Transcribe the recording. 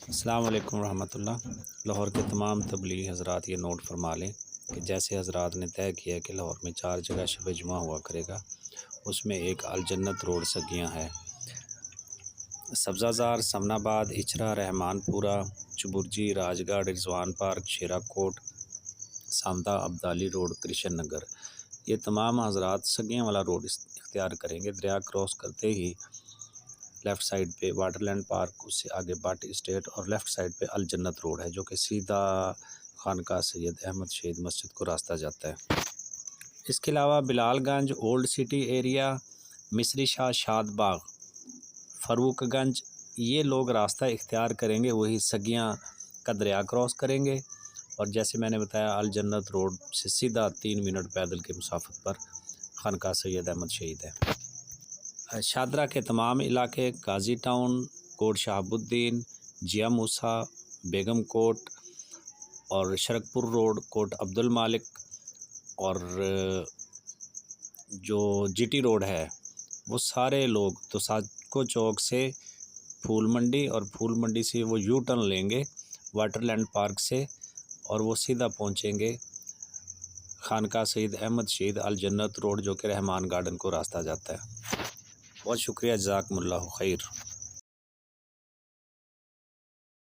السلام علیکم ورحمۃ اللہ۔ لاہور کے تمام تبلیغی حضرات یہ نوٹ فرما لیں کہ جیسے حضرات نے طے کیا کہ لاہور میں 4 جگہ شب جمعہ ہوا کرے گا، اس میں ایک الجنت روڈ سگیاں ہے، سبزہ زار، سمن آباد، اچھرا، رحمان پورہ، چبرجی، راج گڑھ، رضوان پارک، شیرا کوٹ، سانتا، عبدالی روڈ، کرشن نگر، یہ تمام حضرات سگیاں والا روڈ اختیار کریں گے۔ دریا کراس کرتے ہی لیفٹ سائیڈ پہ واٹر لینڈ پارک، اس سے آگے باٹی اسٹیٹ، اور لیفٹ سائیڈ پہ الجنت روڈ ہے جو کہ سیدھا خانقاہ سید احمد شہید مسجد کو راستہ جاتا ہے۔ اس کے علاوہ بلال گنج، اولڈ سٹی ایریا، مصری شاہ، شاد باغ، فاروق گنج، یہ لوگ راستہ اختیار کریں گے، وہی سگیاں کا دریا کراس کریں گے، اور جیسے میں نے بتایا الجنت روڈ سے سیدھا 3 منٹ پیدل کے مسافت پر خانقاہ سید احمد شہید ہے۔ شادرہ کے تمام علاقے، قاضی ٹاؤن، کوٹ شہاب الدین، جیا موسیٰ، بیگم کوٹ اور شرکپور روڈ، کوٹ عبد المالک، اور جو جی ٹی روڈ ہے، وہ سارے لوگ توساکو چوک سے پھول منڈی، اور پھول منڈی سے وہ یو ٹرن لیں گے واٹر لینڈ پارک سے، اور وہ سیدھا پہنچیں گے خانقاہ سید احمد شہید الجنت روڈ جو کہ رحمان گارڈن کو راستہ جاتا ہے۔ بہت شکریہ، جزاکم اللہ خیر۔